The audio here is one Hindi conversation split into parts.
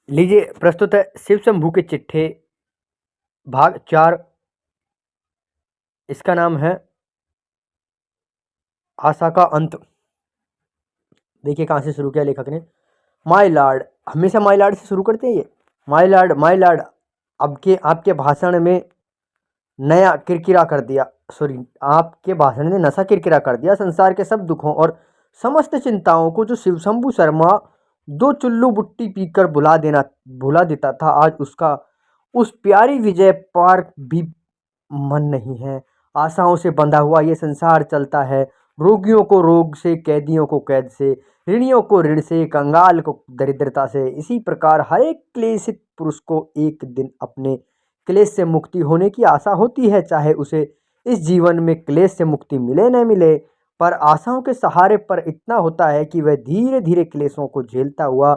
लीजिए प्रस्तुत है शिव शंभू के चिट्ठे भाग 4। इसका नाम है आशा का अंत। देखिए कहाँ से शुरू किया लेखक ने। माय लॉर्ड, हमेशा माय लॉर्ड से शुरू करते हैं ये। माय लॉर्ड, अब के आपके भाषण में नया किरकिरा कर दिया। सॉरी, आपके भाषण ने नशा किरकिरा कर दिया। संसार के सब दुखों और समस्त चिंताओं को जो शिव शंभू शर्मा दो चुल्लू बुट्टी पीकर भुला देता था, आज उसका उस प्यारी विजय पार भी मन नहीं है। आशाओं से बंधा हुआ ये संसार चलता है। रोगियों को रोग से, कैदियों को कैद से, ऋणियों को ऋण से, कंगाल को दरिद्रता से। इसी प्रकार हर एक क्लेशित पुरुष को एक दिन अपने क्लेश से मुक्ति होने की आशा होती है, चाहे उसे इस जीवन में क्लेश से मुक्ति मिले न मिले। पर आशाओं के सहारे पर इतना होता है कि वह धीरे धीरे क्लेशों को झेलता हुआ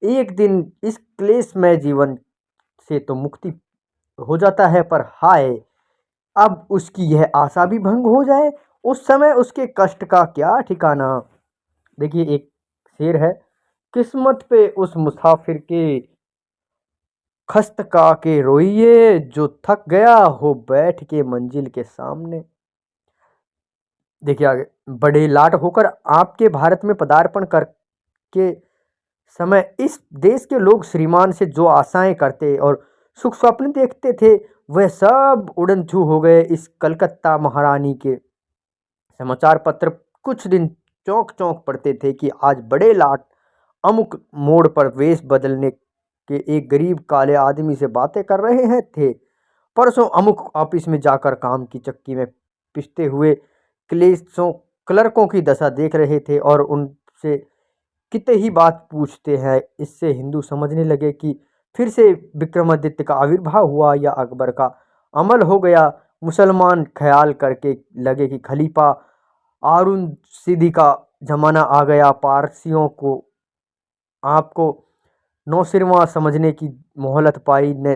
एक दिन इस क्लेशमय जीवन से तो मुक्ति हो जाता है। पर हाय, अब उसकी यह आशा भी भंग हो जाए, उस समय उसके कष्ट का क्या ठिकाना। देखिए एक शेर है, किस्मत पे उस मुसाफिर के खस्त का के रोइए, जो थक गया हो बैठ के मंजिल के सामने। देखिए आगे, बड़े लाट होकर आपके भारत में पदार्पण करके समय इस देश के लोग श्रीमान से जो आशाएं करते और सुख स्वप्न देखते थे, वह सब उड़न छू हो गए। इस कलकत्ता महारानी के समाचार पत्र कुछ दिन चौंक चौंक पढ़ते थे कि आज बड़े लाट अमुक मोड़ पर वेश बदलने के एक गरीब काले आदमी से बातें कर रहे हैं थे। परसों अमुक ऑफिस में जाकर काम की चक्की में पिसते हुए क्लेशों क्लर्कों की दशा देख रहे थे और उनसे कितने ही बात पूछते हैं। इससे हिंदू समझने लगे कि फिर से विक्रमादित्य का आविर्भाव हुआ या अकबर का अमल हो गया। मुसलमान ख्याल करके लगे कि खलीफा सीधी का जमाना आ गया। पारसियों को आपको नौसिरवां समझने की मोहलत पाई न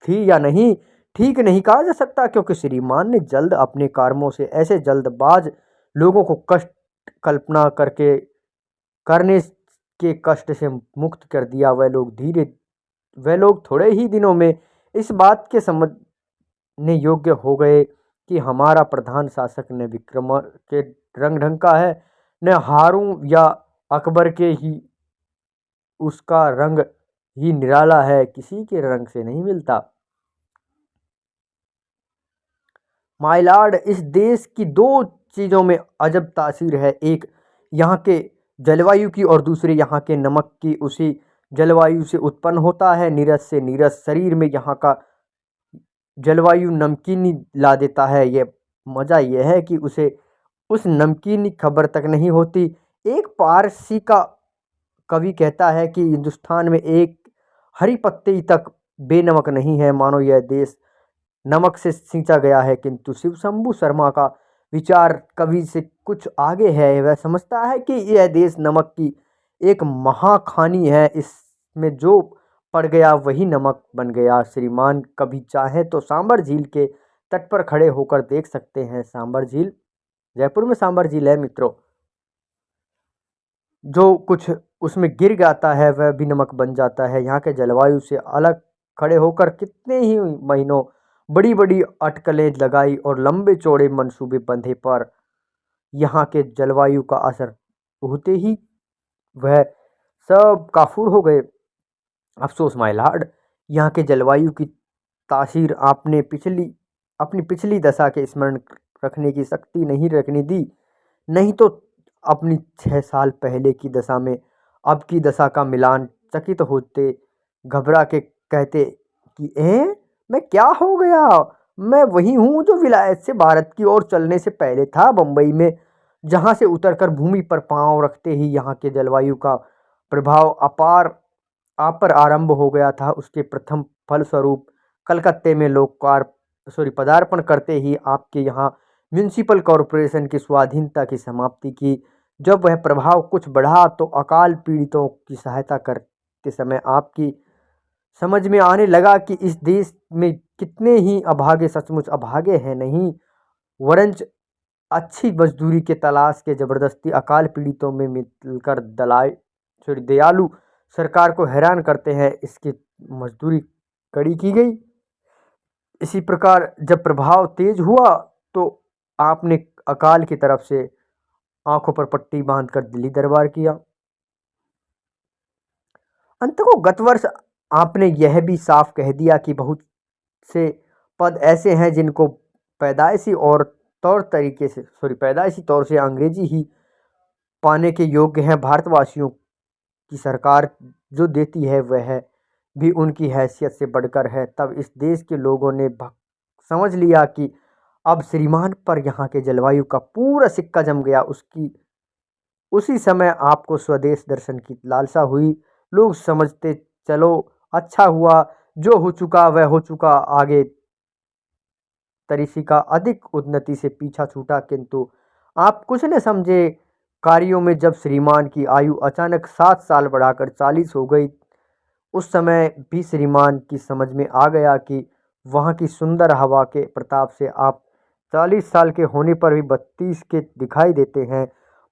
थी या नहीं, ठीक नहीं कहा जा सकता, क्योंकि श्रीमान ने जल्द अपने कर्मों से ऐसे जल्दबाज लोगों को कष्ट कल्पना करके करने के कष्ट से मुक्त कर दिया। वह लोग थोड़े ही दिनों में इस बात के समझने योग्य हो गए कि हमारा प्रधान शासक न विक्रम के रंग ढंग का है, न हारून या अकबर के ही। उसका रंग ही निराला है, किसी के रंग से नहीं मिलता। माय लॉर्ड, इस देश की दो चीज़ों में अजब तासीर है, एक यहाँ के जलवायु की और दूसरी यहाँ के नमक की। उसी जलवायु से उत्पन्न होता है नीरस से नीरस। शरीर में यहाँ का जलवायु नमकीनी ला देता है। यह मज़ा यह है कि उसे उस नमकीनी खबर तक नहीं होती। एक पारसी का कवि कहता है कि हिंदुस्तान में एक हरी पत्ती तक बेनमक नहीं है, मानो यह देश नमक से सींचा गया है। किंतु शिव शंभू शर्मा का विचार कवि से कुछ आगे है। वह समझता है कि यह देश नमक की एक महाखानी है, इसमें जो पड़ गया वही नमक बन गया। श्रीमान कभी चाहे तो सांबर झील के तट पर खड़े होकर देख सकते हैं। सांबर झील, जयपुर में सांबर झील है मित्रों। जो कुछ उसमें गिर जाता है वह भी नमक बन जाता है। यहाँ के जलवायु से अलग खड़े होकर कितने ही महीनों बड़ी बड़ी अटकलें लगाई और लंबे चौड़े मंसूबे बंधे, पर यहाँ के जलवायु का असर होते ही वह सब काफूर हो गए। अफसोस माय लॉर्ड, यहाँ के जलवायु की तासीर आपने अपनी पिछली दशा के स्मरण रखने की शक्ति नहीं रखने दी। नहीं तो अपनी 6 साल पहले की दशा में अब की दशा का मिलान चकित होते, घबरा के कहते कि मैं क्या हो गया। मैं वही हूँ जो विलायत से भारत की ओर चलने से पहले था, बम्बई में, जहाँ से उतरकर भूमि पर पांव रखते ही यहाँ के जलवायु का प्रभाव आप पर आरंभ हो गया था। उसके प्रथम फलस्वरूप कलकत्ते में पदार्पण करते ही आपके यहाँ म्यूनिसिपल कॉरपोरेशन की स्वाधीनता की समाप्ति की। जब वह प्रभाव कुछ बढ़ा तो अकाल पीड़ितों की सहायता करते समय आपकी समझ में आने लगा कि इस देश में कितने ही अभागे सचमुच अभागे हैं नहीं, वरंच अच्छी मजदूरी के तलाश के जबरदस्ती अकाल पीड़ितों में मिलकर दयालु सरकार को हैरान करते हैं, इसकी मजदूरी कड़ी की गई। इसी प्रकार जब प्रभाव तेज हुआ तो आपने अकाल की तरफ से आंखों पर पट्टी बांधकर दिल्ली दरबार किया। अंत को गत वर्ष आपने यह भी साफ कह दिया कि बहुत से पद ऐसे हैं जिनको पैदाइशी तौर से अंग्रेजी ही पाने के योग्य हैं। भारतवासियों की सरकार जो देती है वह भी उनकी हैसियत से बढ़कर है। तब इस देश के लोगों ने समझ लिया कि अब श्रीमान पर यहाँ के जलवायु का पूरा सिक्का जम गया। उसी समय आपको स्वदेश दर्शन की लालसा हुई। लोग समझते चलो अच्छा हुआ, जो हो चुका वह हो चुका, आगे तरीसी का अधिक उन्नति से पीछा छूटा। किंतु आप कुछ न समझे कार्यों में जब श्रीमान की आयु अचानक 7 साल बढ़ाकर 40 हो गई, उस समय भी श्रीमान की समझ में आ गया कि वहाँ की सुंदर हवा के प्रताप से आप 40 साल के होने पर भी 32 के दिखाई देते हैं।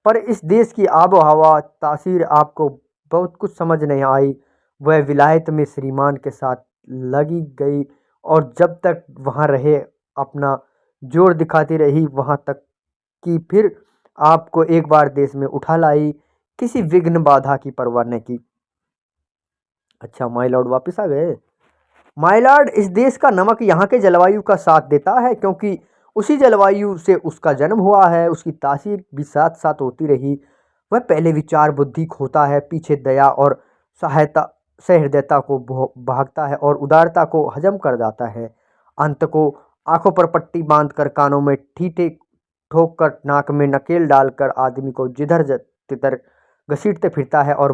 पर इस देश की आबो हवा तासीर आपको बहुत कुछ समझ नहीं आई। वह विलायत में श्रीमान के साथ लगी गई और जब तक वहाँ रहे अपना जोर दिखाती रही, वहाँ तक कि फिर आपको एक बार देश में उठा लाई, किसी विघ्न बाधा की परवाह न की। अच्छा, माय लॉर्ड वापस आ गए। माय लॉर्ड, इस देश का नमक यहाँ के जलवायु का साथ देता है, क्योंकि उसी जलवायु से उसका जन्म हुआ है। उसकी तासीर भी साथ साथ होती रही। वह पहले विचार बुद्धि खोता है, पीछे दया और सहृदयता को भागता है और उदारता को हजम कर जाता है। अंत को आंखों पर पट्टी बांधकर, कानों में ठीठे ठोक कर, नाक में नकेल डालकर आदमी को जिधर तिधर घसीटते फिरता है और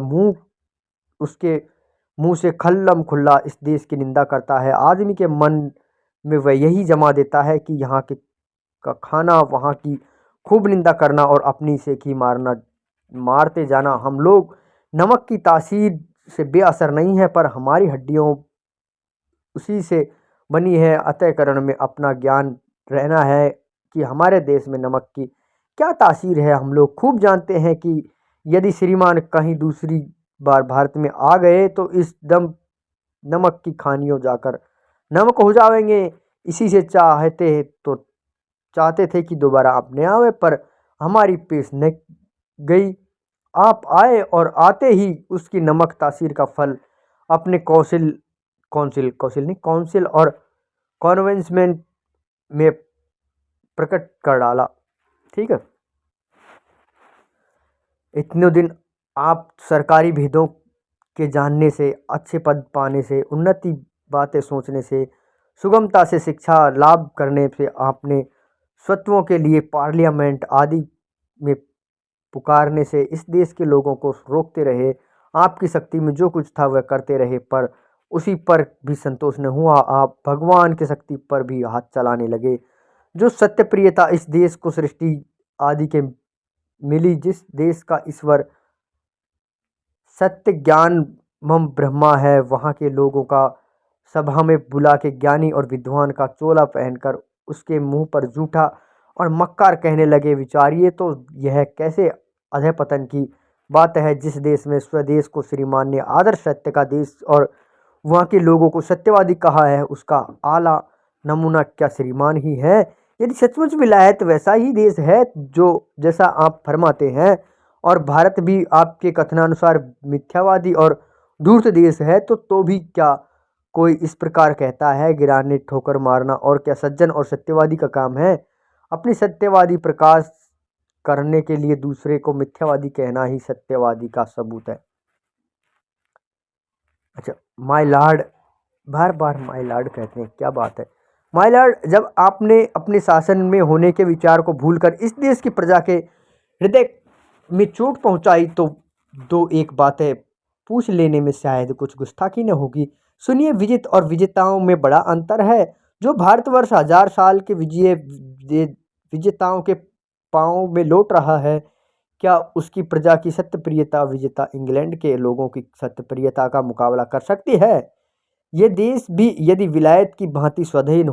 उसके मुंह से खल्लम खुल्ला इस देश की निंदा करता है। आदमी के मन में वह यही जमा देता है कि यहाँ के का खाना, वहाँ की खूब निंदा करना और अपनी से ही मारते जाना। हम लोग नमक की तासीर से बेअसर नहीं है, पर हमारी हड्डियों उसी से बनी है। अतःकरण में अपना ज्ञान रहना है कि हमारे देश में नमक की क्या तासीर है। हम लोग खूब जानते हैं कि यदि श्रीमान कहीं दूसरी बार भारत में आ गए तो इस दम नमक की खानियों जाकर नमक हो जाएंगे। इसी से चाहते थे कि दोबारा आप न आवे, पर हमारी पेश न गई। आप आए और आते ही उसकी नमक तासीर का फल अपने काउंसिल और कॉन्वेंसमेंट में प्रकट कर डाला। ठीक है, इतने दिन आप सरकारी भेदों के जानने से, अच्छे पद पाने से, उन्नति बातें सोचने से, सुगमता से शिक्षा लाभ करने से, आपने स्वत्वों के लिए पार्लियामेंट आदि में पुकारने से इस देश के लोगों को रोकते रहे। आपकी शक्ति में जो कुछ था वह करते रहे, पर उसी पर भी संतोष न हुआ। आप भगवान की शक्ति पर भी हाथ चलाने लगे। जो सत्य प्रियता इस देश को सृष्टि आदि के मिली, जिस देश का ईश्वर सत्य ज्ञान मम ब्रह्मा है, वहाँ के लोगों का सभा में बुला के ज्ञानी और विद्वान का चोला पहनकर उसके मुंह पर जूठा और मक्कार कहने लगे। विचारिए तो यह कैसे अधःपतन की बात है। जिस देश में स्वदेश को श्रीमान ने आदर्श सत्य का देश और वहाँ के लोगों को सत्यवादी कहा है, उसका आला नमूना क्या श्रीमान ही है। यदि सचमुच विलायत वैसा ही देश है जो जैसा आप फरमाते हैं, और भारत भी आपके कथनानुसार मिथ्यावादी और धूर्त देश है, तो भी क्या कोई इस प्रकार कहता है गिराने ठोकर मारना और क्या सज्जन और सत्यवादी का काम है। अपनी सत्यवादी प्रकाश करने के लिए दूसरे को मिथ्यावादी कहना ही सत्यवादी का सबूत है। अच्छा, my Lord, bar bar my Lord कहते हैं, क्या बात है। माय लॉर्ड, जब आपने अपने शासन में होने के विचार को भूलकर इस देश की प्रजा के हृदय में चोट पहुंचाई, तो दो एक बातें पूछ लेने में शायद कुछ गुस्ताखी न होगी। सुनिए, विजित और विजेताओं में बड़ा अंतर है। जो भारतवर्ष 1000 साल के विजेताओं के पांव में लौट रहा है, क्या उसकी प्रजा की सत्यप्रियता विजेता इंग्लैंड के लोगों की सत्यप्रियता का मुकाबला कर सकती है। ये देश भी यदि विलायत की भांति स्वाधीन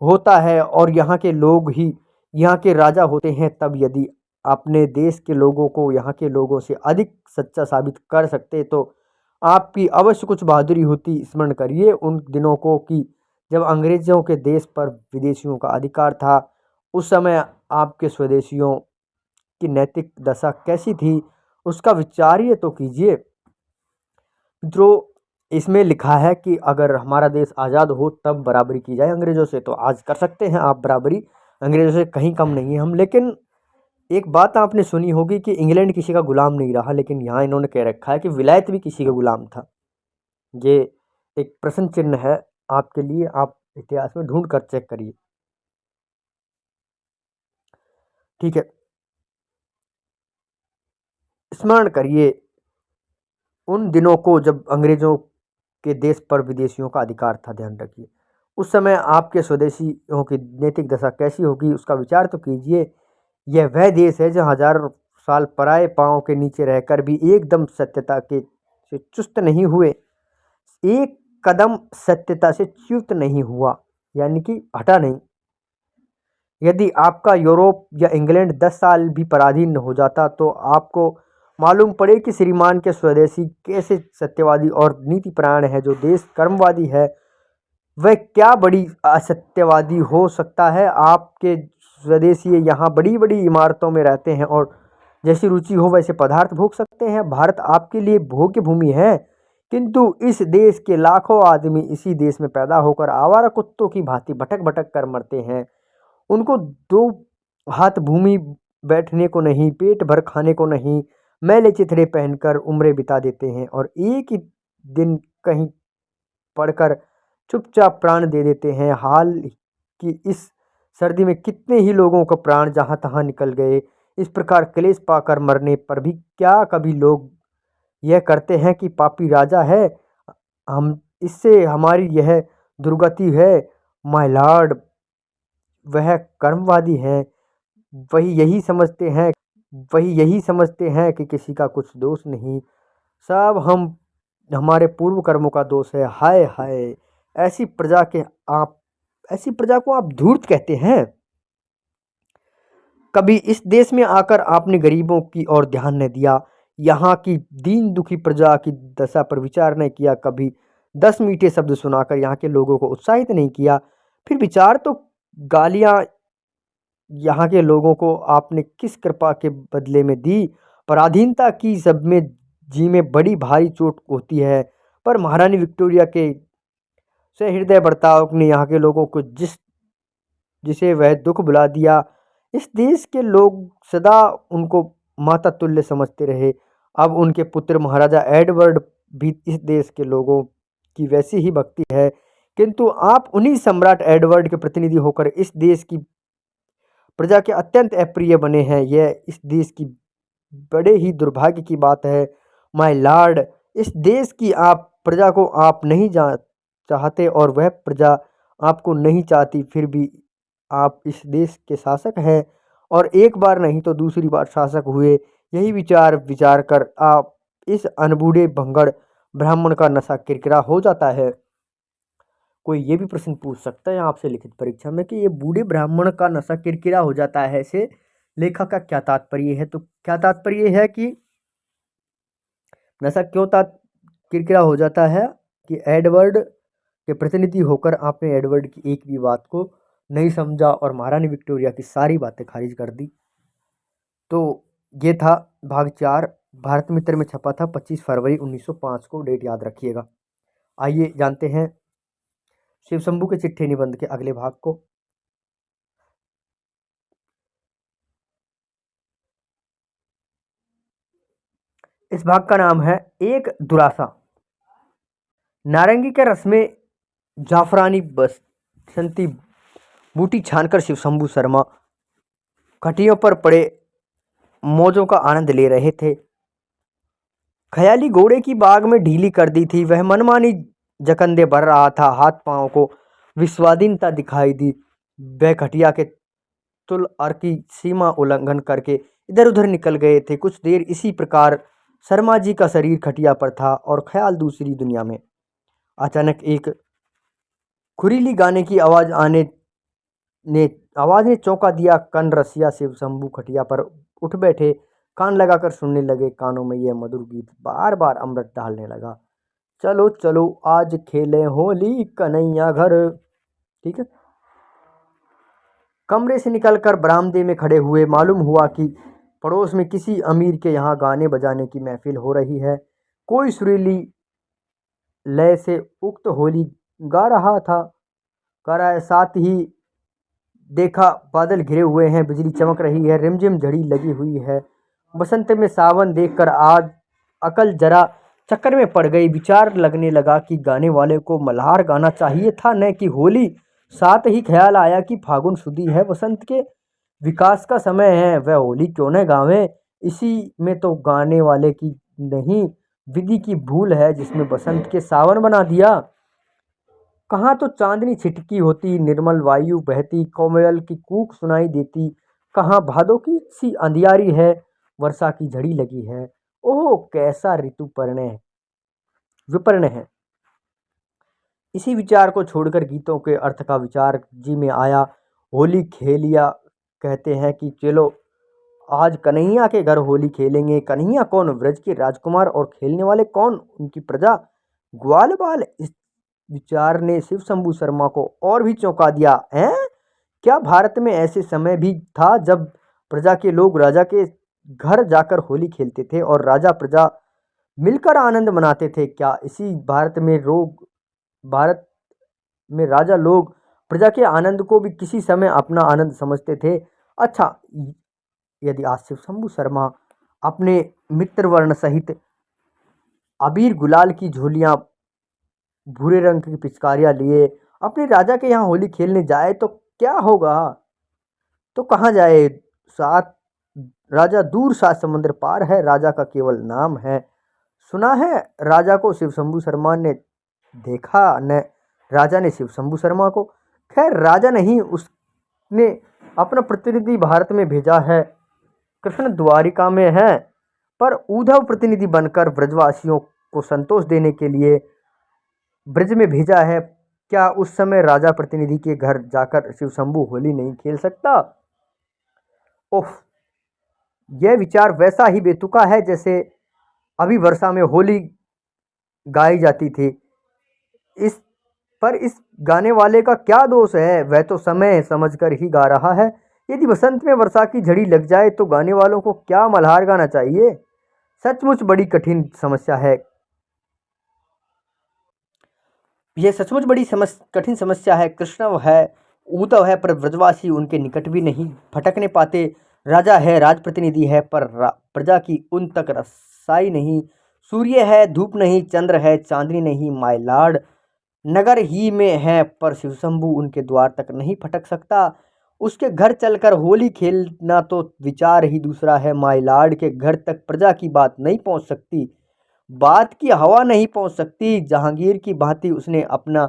होता है और यहाँ के लोग ही यहाँ के राजा होते हैं, तब यदि अपने देश के लोगों को यहाँ के लोगों से अधिक सच्चा साबित कर सकते तो आपकी अवश्य कुछ बहादुरी होती। स्मरण करिए उन दिनों को कि जब अंग्रेजों के देश पर विदेशियों का अधिकार था। उस समय आपके स्वदेशियों की नैतिक दशा कैसी थी, उसका विचार तो कीजिए। मित्रों, इसमें लिखा है कि अगर हमारा देश आज़ाद हो तब बराबरी की जाए अंग्रेज़ों से, तो आज कर सकते हैं आप बराबरी, अंग्रेज़ों से कहीं कम नहीं है हम। लेकिन एक बात आपने सुनी होगी कि इंग्लैंड किसी का गुलाम नहीं रहा, लेकिन यहाँ इन्होंने कह रखा है कि विलायत भी किसी का गुलाम था। ये एक प्रश्न चिन्ह है आपके लिए, आप इतिहास में ढूंढ कर चेक करिए। ठीक है, स्मरण करिए उन दिनों को जब अंग्रेजों के देश पर विदेशियों का अधिकार था। ध्यान रखिए उस समय आपके स्वदेशियों की नैतिक दशा कैसी होगी, उसका विचार तो कीजिए। यह वह देश है जो हजारों साल पराए पांव के नीचे रहकर भी एकदम सत्यता के से चुस्त नहीं हुए, एक कदम सत्यता से च्युत नहीं हुआ, यानी कि हटा नहीं। यदि आपका यूरोप या इंग्लैंड 10 साल भी पराधीन हो जाता तो आपको मालूम पड़े कि श्रीमान के स्वदेशी कैसे सत्यवादी और नीतिपरायण है। जो देश कर्मवादी है वह क्या बड़ी असत्यवादी हो सकता है। आपके स्वदेशी यहाँ बड़ी बड़ी इमारतों में रहते हैं और जैसी रुचि हो वैसे पदार्थ भोग सकते हैं। भारत आपके लिए भोग्य भूमि है, किंतु इस देश के लाखों आदमी इसी देश में पैदा होकर आवारा कुत्तों की भांति भटक भटक कर मरते हैं। उनको दो हाथ भूमि बैठने को नहीं, पेट भर खाने को नहीं, मैले चिथड़े पहनकर उम्रें बिता देते हैं और एक ही दिन कहीं पढ़कर चुपचाप प्राण दे देते हैं। हाल की इस सर्दी में कितने ही लोगों का प्राण जहाँ तहाँ निकल गए। इस प्रकार क्लेश पाकर मरने पर भी क्या कभी लोग यह करते हैं कि पापी राजा है, हम इससे हमारी यह दुर्गति है। माय लॉर्ड, वह कर्मवादी हैं, वही यही समझते हैं वही यही समझते हैं कि किसी का कुछ दोष नहीं, सब हम हमारे पूर्व कर्मों का दोष है। हाय हाय, ऐसी प्रजा के आप ऐसी प्रजा को आप धूर्त कहते हैं। कभी इस देश में आकर आपने गरीबों की ओर ध्यान न दिया, यहाँ की दीन दुखी प्रजा की दशा पर विचार नहीं किया, कभी 10 मीठे शब्द सुनाकर यहाँ के लोगों को उत्साहित नहीं किया। फिर विचार तो गालियाँ यहाँ के लोगों को आपने किस कृपा के बदले में दी। पराधीनता की सब में जी में बड़ी भारी चोट होती है, पर महारानी विक्टोरिया के सहृदय बर्ताव ने यहाँ के लोगों को जिसे वह दुख भुला दिया। इस देश के लोग सदा उनको माता तुल्य समझते रहे। अब उनके पुत्र महाराजा एडवर्ड भी इस देश के लोगों की वैसी ही भक्ति है, किंतु आप उन्हीं सम्राट एडवर्ड के प्रतिनिधि होकर इस देश की प्रजा के अत्यंत अप्रिय बने हैं। यह इस देश की बड़े ही दुर्भाग्य की बात है। माय लॉर्ड, इस देश की आप प्रजा को आप नहीं चाहते और वह प्रजा आपको नहीं चाहती, फिर भी आप इस देश के शासक हैं और एक बार नहीं तो दूसरी बार शासक हुए। यही विचार कर आप इस अनबूढ़े भंगड़ ब्राह्मण का नशा किरकिरा हो जाता है। कोई ये भी प्रश्न पूछ सकता है आपसे लिखित परीक्षा में कि ये बूढ़े ब्राह्मण का नशा किरकिरा हो जाता है, से लेखक का क्या तात्पर्य है। तो क्या तात्पर्य है कि नशा क्यों किरकिरा हो जाता है कि एडवर्ड के प्रतिनिधि होकर आपने एडवर्ड की एक भी बात को नहीं समझा और महारानी विक्टोरिया की सारी बातें खारिज कर दी। तो ये था भाग 4, भारत मित्र में छपा था 25 फरवरी 1905 को, डेट याद रखिएगा। आइए जानते हैं शिव शंभू के चिट्ठी निबंध के अगले भाग को। इस भाग का नाम है एक दुरासा। नारंगी के रस में जाफरानी बसंती बूटी छानकर शिव शंभू शर्मा खटियों पर पड़े मौजों का आनंद ले रहे थे। ख्याली घोड़े की बाग में ढीली कर दी थी, वह मनमानी जकंदे भर रहा था, हाथ पांव को विस्वाधीनता दिखाई दी। वह खटिया के तुल और की सीमा उल्लंघन करके इधर उधर निकल गए थे। कुछ देर इसी प्रकार शर्मा जी का शरीर खटिया पर था और ख्याल दूसरी दुनिया में। अचानक एक खुरीली गाने की आवाज ने चौंका दिया। कन रसिया शिव शंभू खटिया पर उठ बैठे, कान लगाकर सुनने लगे। कानों में यह मधुर गीत बार बार अमृत डालने लगा। चलो चलो आज खेलें होली कन्हैया घर। ठीक है। कमरे से निकलकर बरामदे में खड़े हुए। मालूम हुआ कि पड़ोस में किसी अमीर के यहाँ गाने बजाने की महफिल हो रही है। कोई सुरीली लय से उक्त होली गा रहा था। गा रहा है। साथ ही देखा बादल घिरे हुए हैं, बिजली चमक रही है, रिमझिम झड़ी लगी हुई है। बसंत में सावन देखकर आज अकल जरा चक्कर में पड़ गई। विचार लगने लगा कि गाने वाले को मल्हार गाना चाहिए था, न कि होली। साथ ही ख्याल आया कि फागुन सुदी है, बसंत के विकास का समय है, वह होली क्यों न गावे। इसी में तो गाने वाले की नहीं, विधि की भूल है जिसमें बसंत के सावन बना दिया। कहाँ तो चांदनी छिटकी होती, निर्मल वायु बहती, कोमल की कूक सुनाई देती। कहाँ भादों की सी अंधियारी है, वर्षा की झड़ी लगी है। ओह कैसा ऋतु पर्ण विपर्ण है। इसी विचार को छोड़कर गीतों के अर्थ का विचार जी में आया। होली खेलिया कहते हैं कि चलो आज कन्हैया के घर होली खेलेंगे। कन्हैया कौन? ब्रज के राजकुमार। और खेलने वाले कौन? उनकी प्रजा, ग्वाल बाल। इस विचार ने शिव शंभू शर्मा को और भी चौंका दिया। हैं? क्या भारत में ऐसे समय भी था जब प्रजा के लोग राजा के घर जाकर होली खेलते थे और राजा प्रजा मिलकर आनंद मनाते थे? क्या इसी भारत में राजा लोग प्रजा के आनंद को भी किसी समय अपना आनंद समझते थे? अच्छा, यदि आज शिव शंभू शर्मा अपने मित्र वर्ण सहित अबीर गुलाल की झोलियां, भूरे रंग की पिचकारियां लिए अपने राजा के यहाँ होली खेलने जाए तो क्या होगा? तो कहाँ जाए? सात राजा दूर, सात समुद्र पार है, राजा का केवल नाम है। सुना है राजा को शिव शंभू शर्मा ने देखा न राजा ने शिव शंभू शर्मा को। खैर राजा नहीं, उसने अपना प्रतिनिधि भारत में भेजा है। कृष्ण द्वारिका में है, पर उद्धव प्रतिनिधि बनकर ब्रजवासियों को संतोष देने के लिए ब्रज में भेजा है। क्या उस समय राजा प्रतिनिधि के घर जाकर शिव शंभू होली नहीं खेल सकता? ओह, यह विचार वैसा ही बेतुका है जैसे अभी वर्षा में होली गाई जाती थी। इस गाने वाले का क्या दोष है? वह तो समय समझकर ही गा रहा है। यदि बसंत में वर्षा की झड़ी लग जाए तो गाने वालों को क्या मल्हार गाना चाहिए? सचमुच बड़ी कठिन समस्या है। यह सचमुच बड़ी कठिन समस्या है। कृष्ण है, उद्धव है, पर ब्रजवासी उनके निकट भी नहीं फटकने पाते। राजा है, राजप्रतिनिधि है, पर प्रजा की उन तक रसाई नहीं। सूर्य है, धूप नहीं, चंद्र है, चांदनी नहीं, माय लॉर्ड नगर ही में है, पर शिव शंभू उनके द्वार तक नहीं फटक सकता। उसके घर चलकर होली खेलना तो विचार ही दूसरा है। माय लॉर्ड के घर तक प्रजा की बात नहीं पहुंच सकती, बात की हवा नहीं पहुंच सकती। जहांगीर की भांति उसने अपना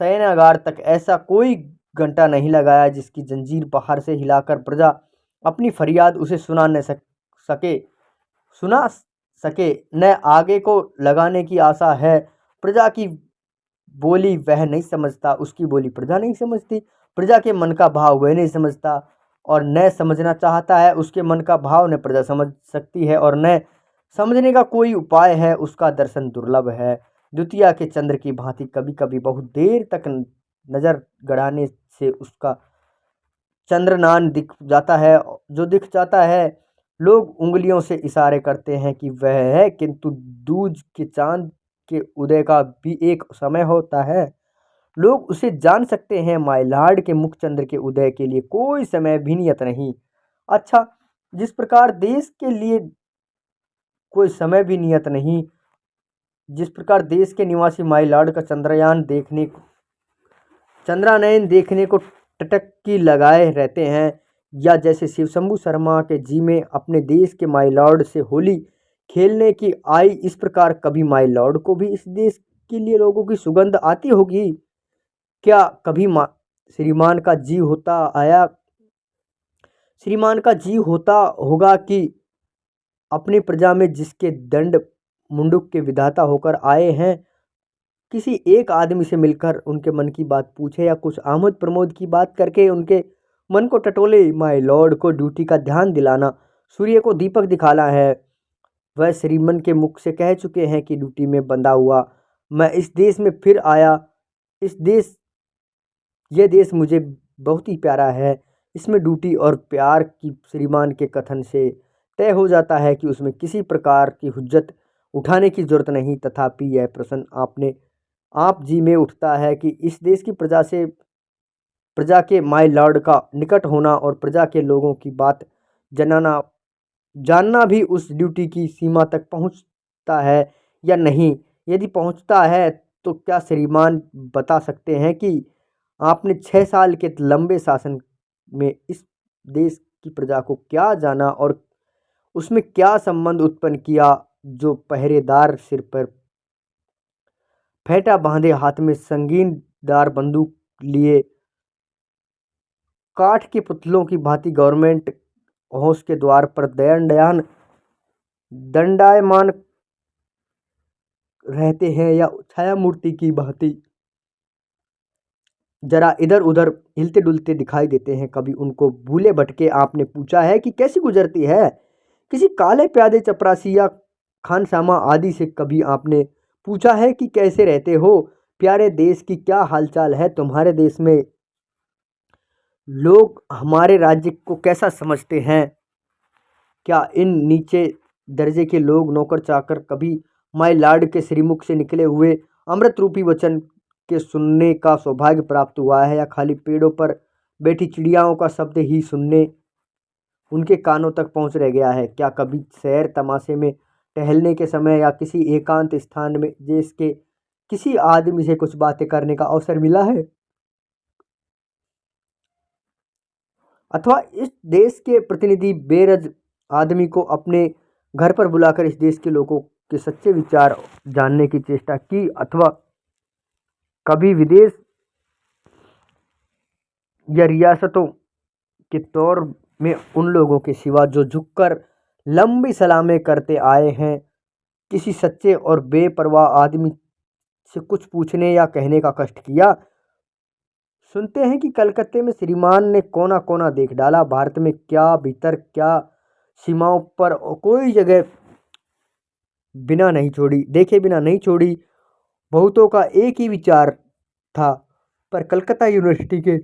शयनागार तक ऐसा कोई घंटा नहीं लगाया जिसकी जंजीर बाहर से हिलाकर प्रजा अपनी फरियाद उसे सुना सके। न आगे को लगाने की आशा है। प्रजा की बोली वह नहीं समझता, उसकी बोली प्रजा नहीं समझती। प्रजा के मन का भाव वह नहीं समझता और न समझना चाहता है। उसके मन का भाव न प्रजा समझ सकती है और न समझने का कोई उपाय है। उसका दर्शन दुर्लभ है। द्वितीया के चंद्र की भांति कभी कभी बहुत देर तक नजर गड़ाने से उसका चंद्रनान दिख जाता है। जो दिख जाता है लोग उंगलियों से इशारे करते हैं कि वह है, किंतु दूज के चांद के उदय का भी एक समय होता है। लोग उसे जान सकते हैं। माय लॉर्ड के मुख चंद्र के उदय के लिए कोई समय भी नियत नहीं। अच्छा, जिस प्रकार देश के लिए कोई समय भी नियत नहीं, जिस प्रकार देश के निवासी माय लॉर्ड का चंद्रानयन देखने को टटकी लगाए रहते हैं, या जैसे शिव शंभू शर्मा के जी में अपने देश के माय लॉर्ड से होली खेलने की आई, इस प्रकार कभी माय लॉर्ड को भी इस देश के लिए लोगों की सुगंध आती होगी। क्या कभी श्रीमान का जी होता होगा कि अपनी प्रजा में जिसके दंड मुंडुक के विधाता होकर आए हैं, किसी एक आदमी से मिलकर उनके मन की बात पूछे या कुछ आमोद प्रमोद की बात करके उनके मन को टटोले। माय लॉर्ड को ड्यूटी का ध्यान दिलाना सूर्य को दीपक दिखाना है। वह श्रीमन के मुख से कह चुके हैं कि ड्यूटी में बंधा हुआ मैं इस देश में फिर आया। यह देश मुझे बहुत ही प्यारा है। इसमें ड्यूटी और प्यार की श्रीमान के कथन से तय हो जाता है कि उसमें किसी प्रकार की हुज्जत उठाने की जरूरत नहीं। तथापि यह प्रश्न आप जी में उठता है कि इस देश की प्रजा के माय लॉर्ड का निकट होना और प्रजा के लोगों की बात जानना भी उस ड्यूटी की सीमा तक पहुंचता है या नहीं। यदि पहुंचता है तो क्या श्रीमान बता सकते हैं कि आपने 6 साल के लंबे शासन में इस देश की प्रजा को क्या जाना और उसमें क्या संबंध उत्पन्न किया जो पहरेदार सिर पर फेंटा बांधे हाथ में संगीनदार बंदूक लिए काठ के पुतलों की भांति गवर्नमेंट हाउस के द्वार पर दंडायमान रहते हैं या छाया मूर्ति की भांति जरा इधर उधर हिलते डुलते दिखाई देते हैं। कभी उनको भूले भटके आपने पूछा है कि कैसी गुजरती है किसी काले प्यादे चपरासी या खानसामा आदि से? कभी आपने पूछा है कि कैसे रहते हो प्यारे देश की क्या हालचाल है? तुम्हारे देश में लोग हमारे राज्य को कैसा समझते हैं? क्या इन नीचे दर्जे के लोग नौकर चाकर कभी माय लॉर्ड के श्रीमुख से निकले हुए अमृत रूपी वचन के सुनने का सौभाग्य प्राप्त हुआ है, या खाली पेड़ों पर बैठी चिड़ियाओं का शब्द ही सुनने उनके कानों तक पहुंच रह गया है? क्या कभी सैर तमाशे में टहलने के समय या किसी एकांत स्थान में देश के किसी आदमी से कुछ बातें करने का अवसर मिला है, अथवा इस देश के प्रतिनिधि बेरज आदमी को अपने घर पर बुलाकर इस देश के लोगों के सच्चे विचार जानने की चेष्टा की, अथवा कभी विदेश या रियासतों के तौर में उन लोगों के सिवा जो झुककर लंबी सलामें करते आए हैं किसी सच्चे और बेपरवाह आदमी से कुछ पूछने या कहने का कष्ट किया? सुनते हैं कि कलकत्ते में श्रीमान ने कोना कोना देख डाला। भारत में क्या भीतर क्या सीमाओं पर कोई जगह बिना नहीं छोड़ी। बहुतों का एक ही विचार था, पर कलकत्ता यूनिवर्सिटी के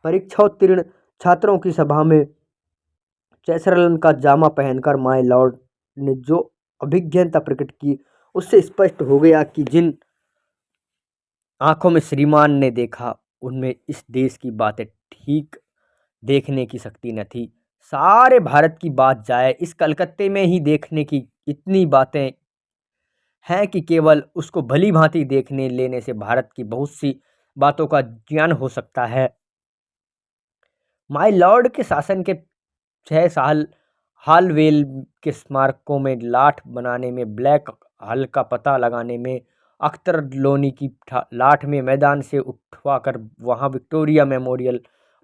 परीक्षाोत्तीर्ण छात्रों की सभा में चैसरलन का जामा पहनकर माय लॉर्ड ने जो अभिज्ञता प्रकट की उससे स्पष्ट हो गया कि जिन आंखों में श्रीमान ने देखा उनमें इस देश की बातें ठीक देखने की शक्ति न थी। सारे भारत की बात जाए, इस कलकत्ते में ही देखने की इतनी बातें हैं कि केवल उसको भली भांति देखने लेने से भारत की बहुत सी बातों का ज्ञान हो सकता है। माय लॉर्ड के शासन के 6 साल हालवेल के स्मारकों में लाठ बनाने में, ब्लैक हल का पता लगाने में, अख्तर लोनी की लाठ में मैदान से उठवाकर वहां विक्टोरिया मेमोरियल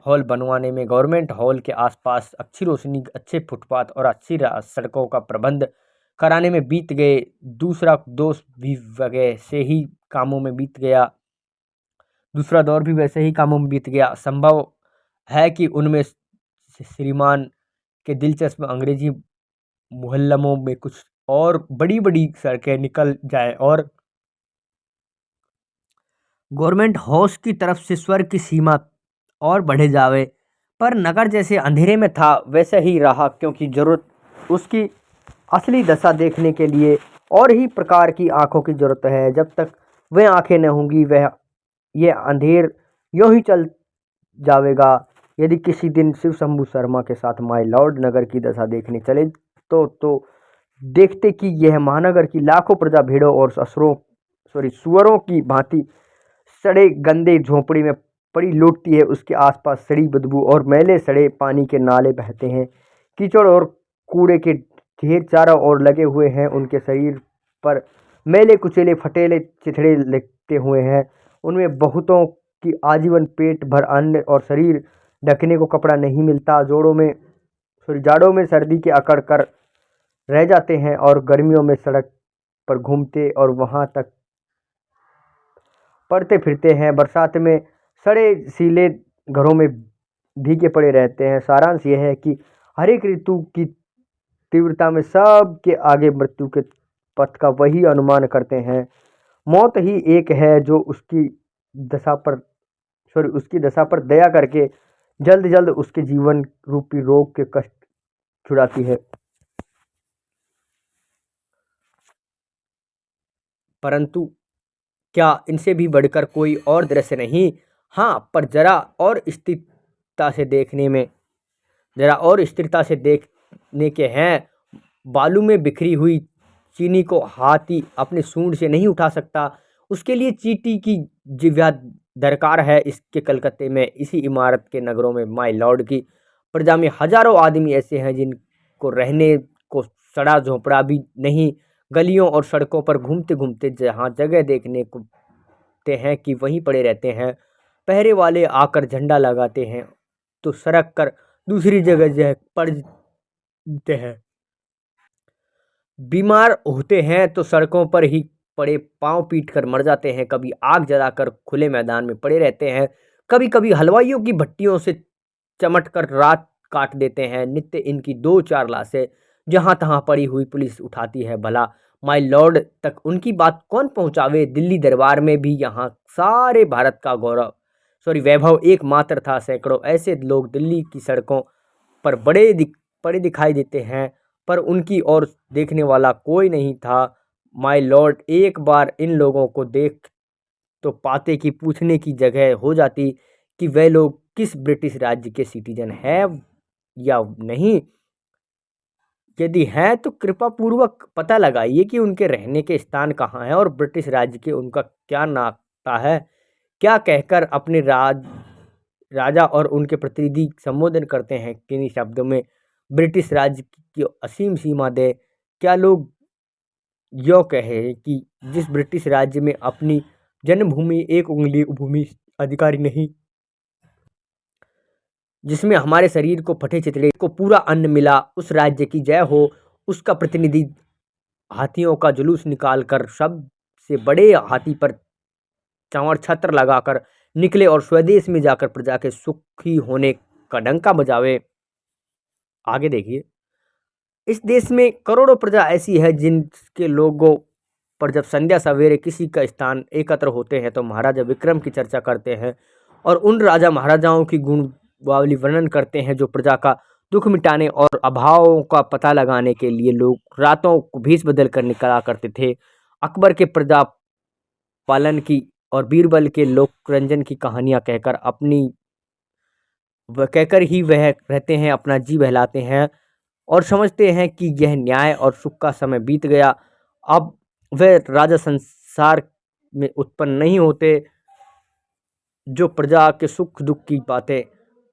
हॉल बनवाने में, गवर्नमेंट हॉल के आसपास अच्छी रोशनी, अच्छे फुटपाथ और अच्छी सड़कों का प्रबंध कराने में बीत गए। दूसरा दोस्त भी वगैरह से ही कामों में बीत गया दूसरा दौर भी वैसे ही कामों में बीत गया। संभव है कि उनमें श्रीमान के दिलचस्प अंग्रेजी मुहल्लमों में कुछ और बड़ी बड़ी सड़कें निकल जाए और गवर्नमेंट हाउस की तरफ से स्वर्ग की सीमा और बढ़े जावे, पर नगर जैसे अंधेरे में था वैसे ही रहा, क्योंकि जरूरत उसकी असली दशा देखने के लिए और ही प्रकार की आंखों की जरूरत है। जब तक वह आंखें न होंगी वह ये अंधेर यूं ही चल जावेगा। यदि किसी दिन शिव शंभू शर्मा के साथ माय लॉर्ड नगर की दशा देखने चले तो देखते कि यह महानगर की लाखों प्रजा भेड़ों और सुअरों की भांति सड़े गंदे झोंपड़ी में पड़ी लौटती है। उसके आसपास सड़ी बदबू और मैले सड़े पानी के नाले बहते हैं। कीचड़ और कूड़े के ढेर चारों ओर लगे हुए हैं। उनके शरीर पर मैले कुचेले फटेले चिथड़े लगते हुए हैं। उनमें बहुतों की आजीवन पेट भर अन्न और शरीर ढकने को कपड़ा नहीं मिलता। जाड़ों में सर्दी के अकड़ कर रह जाते हैं और गर्मियों में सड़क पर घूमते और वहां तक पड़ते फिरते हैं। बरसात में सड़े सीले घरों में भीगे पड़े रहते हैं। सारांश यह है कि हर एक ऋतु की तीव्रता में सबके आगे मृत्यु के पथ का वही अनुमान करते हैं। मौत ही एक है जो उसकी दशा पर दया करके जल्द जल्द उसके जीवन रूपी रोग के कष्ट छुड़ाती है। परंतु क्या इनसे भी बढ़कर कोई और दृश्य नहीं? हाँ, पर जरा और स्थिरता से देखने के हैं। बालू में बिखरी हुई चीनी को हाथी अपने सूंड से नहीं उठा सकता। उसके लिए चींटी की जिह्वा दरकार है। इसके कलकत्ते में इसी इमारत के नगरों में माय लॉर्ड की प्रजा में हजारों आदमी ऐसे हैं जिनको रहने को सड़ा झोंपड़ा भी नहीं। गलियों और सड़कों पर घूमते घूमते जहाँ जगह देखने को ते हैं कि वहीं पड़े रहते हैं। पहरे वाले आकर झंडा लगाते हैं तो सरक कर दूसरी जगह पड़ते हैं। बीमार होते हैं तो सड़कों पर ही पड़े पांव पीट कर मर जाते हैं। कभी आग जलाकर खुले मैदान में पड़े रहते हैं। कभी कभी हलवाइयों की भट्टियों से चमट कर रात काट देते हैं। नित्य इनकी 2-4 लाशें जहां तहां पड़ी हुई पुलिस उठाती है। भला माय लॉर्ड तक उनकी बात कौन पहुंचावे? दिल्ली दरबार में भी यहाँ सारे भारत का वैभव एकमात्र था। सैकड़ों ऐसे लोग दिल्ली की सड़कों पर पड़े दिखाई देते हैं, पर उनकी ओर देखने वाला कोई नहीं था। माय लॉर्ड एक बार इन लोगों को देख तो पाते कि पूछने की जगह हो जाती कि वे लोग किस ब्रिटिश राज्य के सिटीजन हैं या नहीं। यदि हैं तो कृपा पूर्वक पता लगाइए कि उनके रहने के स्थान कहाँ हैं और ब्रिटिश राज्य के उनका क्या नाता है। क्या कहकर अपने राजा और उनके प्रतिनिधि संबोधन करते हैं, किन्हीं शब्दों में ब्रिटिश राज्य की असीम सीमा दे। क्या लोग यो कहे कि जिस ब्रिटिश राज्य में अपनी जन्मभूमि एक उंगली भूमि अधिकारी नहीं, जिसमें हमारे शरीर को फटे चितड़े को पूरा अन्न मिला, उस राज्य की जय हो। उसका प्रतिनिधि हाथियों का जुलूस निकाल कर सबसे बड़े हाथी पर चांवर छत्र लगाकर निकले और स्वदेश में जाकर प्रजा के सुखी होने का डंका बजावे। आगे देखिए, इस देश में करोड़ों प्रजा ऐसी है जिनके लोगों पर जब संध्या सवेरे किसी का स्थान एकत्र होते हैं तो महाराजा विक्रम की चर्चा करते हैं और उन राजा महाराजाओं की गुणवावली वर्णन करते हैं जो प्रजा का दुख मिटाने और अभावों का पता लगाने के लिए लोग रातों को भेष बदल कर निकला करते थे। अकबर के प्रजा पालन की और बीरबल के लोकरंजन की कहानियां कहकर ही वह रहते हैं, अपना जी बहलाते हैं और समझते हैं कि यह न्याय और सुख का समय बीत गया। अब वह राजा संसार में उत्पन्न नहीं होते जो प्रजा के सुख दुख की बातें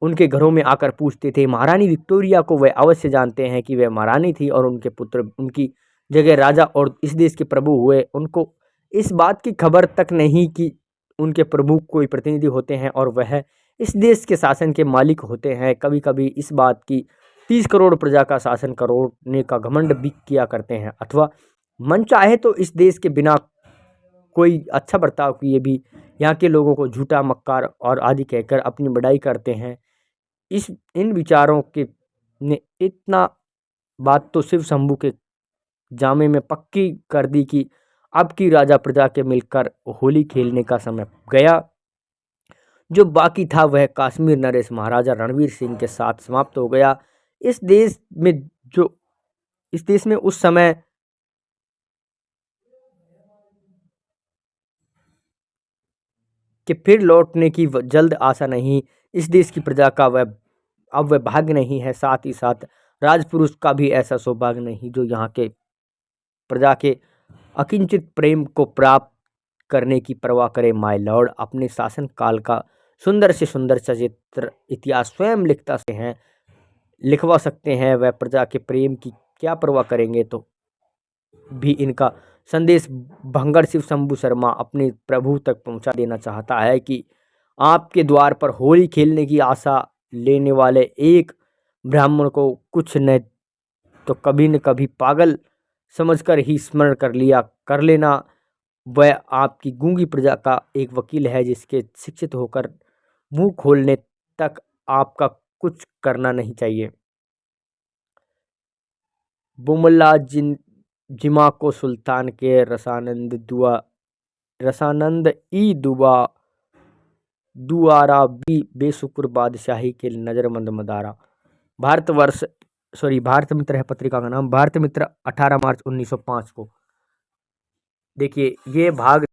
उनके घरों में आकर पूछते थे। महारानी विक्टोरिया को वह अवश्य जानते हैं कि वह महारानी थी और उनके पुत्र उनकी जगह राजा और इस देश के प्रभु हुए। उनको इस बात की खबर तक नहीं कि उनके प्रभु कोई प्रतिनिधि होते हैं और वह इस देश के शासन के मालिक होते हैं। कभी कभी इस बात की 30 करोड़ प्रजा का शासन करने का घमंड भी किया करते हैं, अथवा मन चाहे तो इस देश के बिना कोई अच्छा बर्ताव किए भी यहाँ के लोगों को झूठा मक्कार और आदि कहकर अपनी बड़ाई करते हैं। इन विचारों के ने इतना बात तो शिव शंभू के जामे में पक्की कर दी कि अब की राजा प्रजा के मिलकर होली खेलने का समय गया। जो बाकी था वह कश्मीर नरेश महाराजा रणवीर सिंह के साथ समाप्त हो गया। इस देश में जो इस देश में उस समय कि फिर लौटने की जल्द आशा नहीं। इस देश की प्रजा का वह भाग्य नहीं है, साथ ही साथ राजपुरुष का भी ऐसा सौभाग्य नहीं जो यहाँ के प्रजा के अकिंचित प्रेम को प्राप्त करने की परवाह करे। माय लॉर्ड अपने शासन काल का सुंदर से सुंदर सचित्र इतिहास स्वयं लिखवा सकते हैं। वह प्रजा के प्रेम की क्या परवाह करेंगे? तो भी इनका संदेश भंगर शिव शंभू शर्मा अपने प्रभु तक पहुंचा देना चाहता है कि आपके द्वार पर होली खेलने की आशा लेने वाले एक ब्राह्मण को कुछ न तो कभी न कभी पागल समझकर ही स्मरण कर लेना। वह आपकी गूंगी प्रजा का एक वकील है जिसके शिक्षित होकर मुंह खोलने तक आपका कुछ करना नहीं चाहिए। बुमला जिमा को सुल्तान के रसानंद ई दुआरा भी बेशुक्र बादशाही के नजरमंद मदारा। भारत मित्र है पत्रिका का नाम। भारत मित्र 18 मार्च 1905 को। देखिए ये भाग